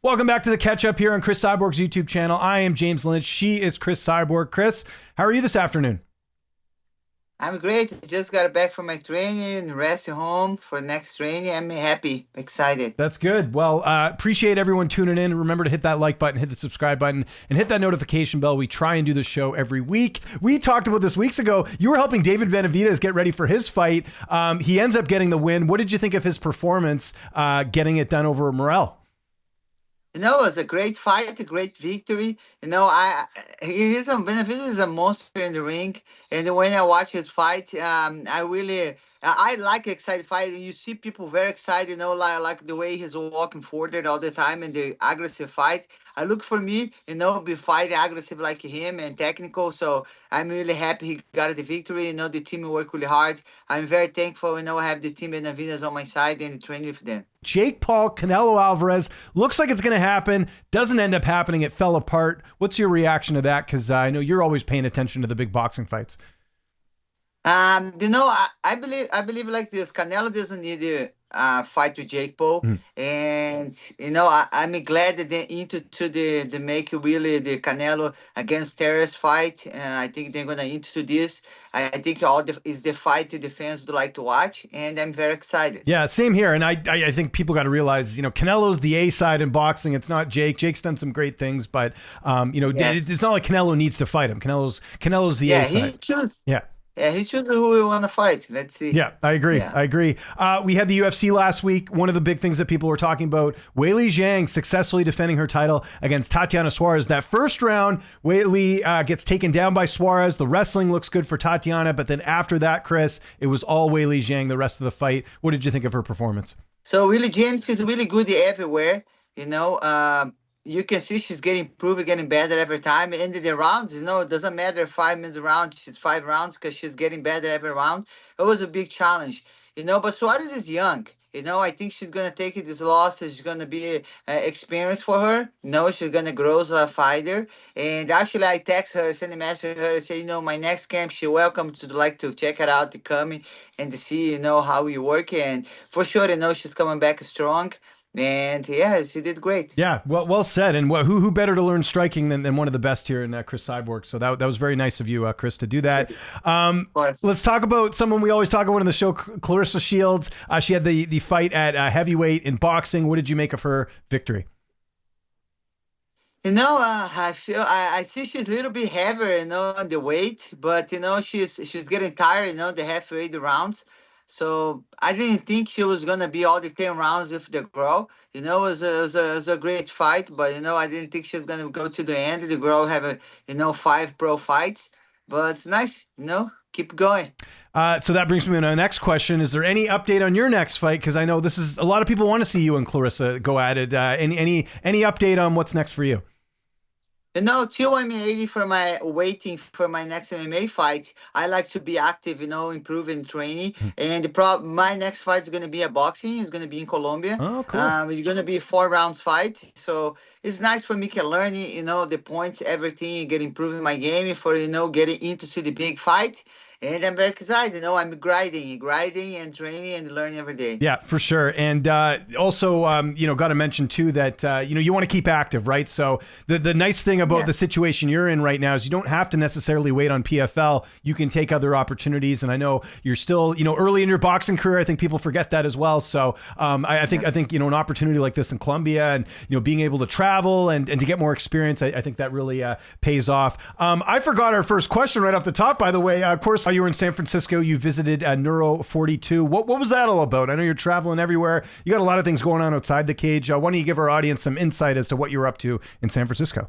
Welcome back to the catch up here on Cris Cyborg's YouTube channel. I am James Lynch. She is Cris Cyborg. Cris, how are you this afternoon? I'm great. Just got back from my training and rest home for next training. I'm happy, excited. That's good. Well, appreciate everyone tuning in. Remember to hit that like button, hit the subscribe button, and hit that notification bell. We try and do the show every week. We talked about this weeks ago. You were helping David Benavidez get ready for his fight. He ends up getting the win. What did you think of his performance getting it done over Morrell? It was a great fight, a great victory. Benavidez is a monster in the ring, and when I watch his fight, I like excited fight. You see people very excited, like the way he's walking forward all the time and the aggressive fight. I look for me, be fight aggressive like him and technical. So I'm really happy he got the victory. The team worked really hard. I'm very thankful, I have the team Benavidez on my side and train with them. Jake Paul, Canelo Alvarez, looks like it's going to happen. Doesn't end up happening. It fell apart. What's your reaction to that? Because I know you're always paying attention to the big boxing fights. I believe like this. Canelo doesn't need to fight with Jake Paul, and I'm glad that they into the make really the Canelo against Terrace fight. I think they're gonna into this. I think is the fight the fans would like to watch, and I'm very excited. Yeah, same here. And I think people got to realize, Canelo's the A side in boxing. It's not Jake. Jake's done some great things, but Yes. it's not like Canelo needs to fight him. Canelo's the A Yeah, side. he choose. Yeah. Yeah, he chooses who we want to fight. Let's see. Yeah, I agree. Yeah. I agree. We had the UFC last week. One of the big things that people were talking about, Weili Zhang successfully defending her title against Tatiana Suarez. That first round, Weili gets taken down by Suarez. The wrestling looks good for Tatiana, but then after that, Cris, it was all Weili Zhang the rest of the fight. What did you think of her performance? So Willie James is really good everywhere. You can see she's getting improving, getting better every time. And the rounds, it doesn't matter 5 minutes round, she's 5 rounds because she's getting better every round. It was a big challenge, But Suarez is young. I think she's gonna take it. This loss is gonna be an experience for her. She's gonna grow as a fighter. And actually, I text her, send a message to her, say, my next camp, she welcome to check it out, to come and to see, how we work. And for sure, she's coming back strong. And yeah, she did great. Yeah, well said. And who better to learn striking than one of the best here in Cris Cyborg? So that was very nice of you, Cris, to do that. Let's talk about someone we always talk about in the show, Claressa Shields. She had the fight at heavyweight in boxing. What did you make of her victory? I see she's a little bit heavier, on the weight, but she's getting tired, the halfway the rounds. So I didn't think she was gonna be all the 10 rounds with the girl. It was a great fight, but I didn't think she was gonna go to the end. The girl have 5 pro fights, but it's nice, keep going. So that brings me to my next question. Is there any update on your next fight? Because I know this is a lot of people want to see you and Claressa go at it. Any update on what's next for you? Till I'm 80 waiting for my next MMA fight, I like to be active, improving training. And my next fight is going to be a boxing. It's going to be in Colombia. Oh, cool. It's going to be a 4 rounds fight. So it's nice for me to learn, the points, everything, get improving my game for, getting into the big fight. And I'm very excited. I'm grinding and training and learning every day. Yeah, for sure. And also, got to mention too that, you want to keep active, right? So the nice thing about the situation you're in right now is you don't have to necessarily wait on PFL. You can take other opportunities. And I know you're still, early in your boxing career. I think people forget that as well. So I think, an opportunity like this in Colombia and, being able to travel and to get more experience, I think that really pays off. I forgot our first question right off the top, by the way. Of course, you were in San Francisco. You visited Neuro 42. What was that all about? I know you're traveling everywhere. You got a lot of things going on outside the cage. Why don't you give our audience some insight as to what you were up to in San Francisco?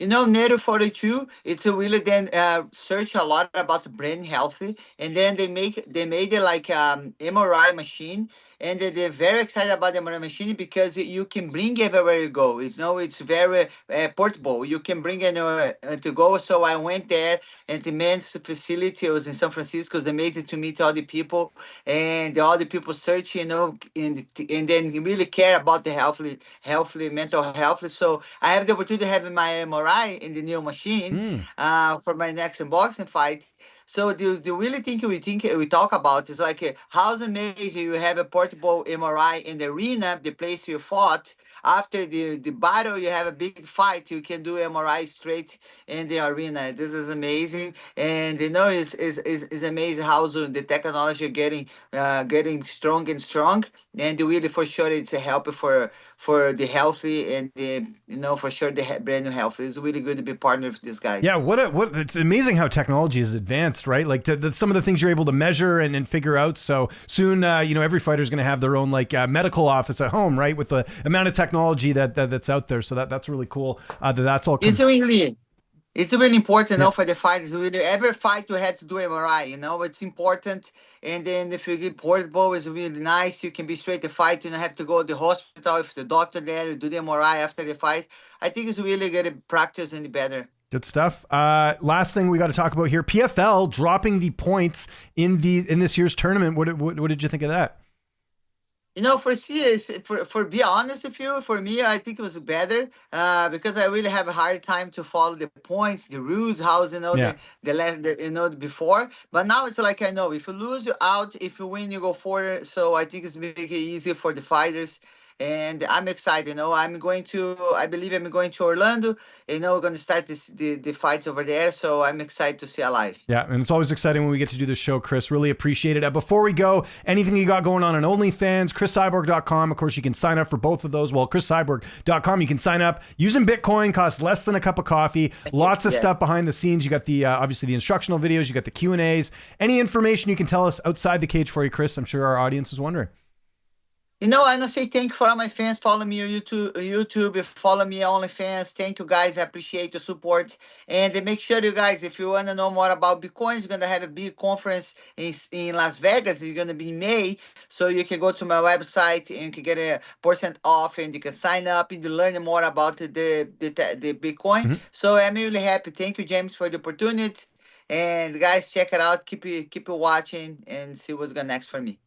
Neuro 42, it's a really then search a lot about the brain healthy, and then they made it like MRI machine, and they're very excited about the MRI machine because you can bring everywhere you go. It's very portable. You can bring it to go. So I went there, and the men's facility, it was in San Francisco. It was amazing to meet all the people, and all the people search, and then really care about the healthy mental health. So I have the opportunity to have my MRI in the new machine for my next unboxing fight. So the really thing we talk about is like how's amazing you have a portable MRI in the arena, the place you fought. after the battle, you have a big fight, you can do MRI straight in the arena. This is amazing, and it's amazing how the technology getting strong and strong, and really for sure it's a help for the healthy and the for sure the brand new health. It's really good to be partnered with these guys. Yeah, what it's amazing how technology is advanced, right? Like some of the things you're able to measure and figure out. So soon, every fighter's going to have their own medical office at home, right? With the amount of technology that's out there. So that's really cool. That's all. It's really important, for the fighters. Really, every fight you have to do MRI. It's important. And then if you get portable, it's really nice. You can be straight to fight. You don't have to go to the hospital. If the doctor there, you do the MRI after the fight. I think it's really good at practice and better. Good stuff. Last thing we got to talk about here: PFL dropping the points in this year's tournament. What did you think of that? For be honest with you, for me, I think it was better because I really have a hard time to follow the points, the rules, the before. But now it's like I know if you lose, you're out. If you win, you go forward. So I think it's making it easier for the fighters. And I'm excited. I believe I'm going to Orlando. We're going to start the fights over there. So I'm excited to see a live. Yeah, and it's always exciting when we get to do this show, Cris. Really appreciate it. Before we go, anything you got going on OnlyFans, CrisCyborg.com. Of course, you can sign up for both of those. Well, CrisCyborg.com, you can sign up using Bitcoin. Costs less than a cup of coffee. Lots of stuff behind the scenes. You got the obviously the instructional videos. You got the Q&As. Any information you can tell us outside the cage for you, Cris? I'm sure our audience is wondering. I want to say thank you for all my fans. Follow me on YouTube. Follow me on OnlyFans. Thank you, guys. I appreciate the support. And make sure, you guys, if you want to know more about Bitcoin, you're going to have a big conference in Las Vegas. It's going to be in May. So you can go to my website and you can get a % off and you can sign up and learn more about the Bitcoin. Mm-hmm. So I'm really happy. Thank you, James, for the opportunity. And guys, check it out. Keep it watching and see what's going next for me.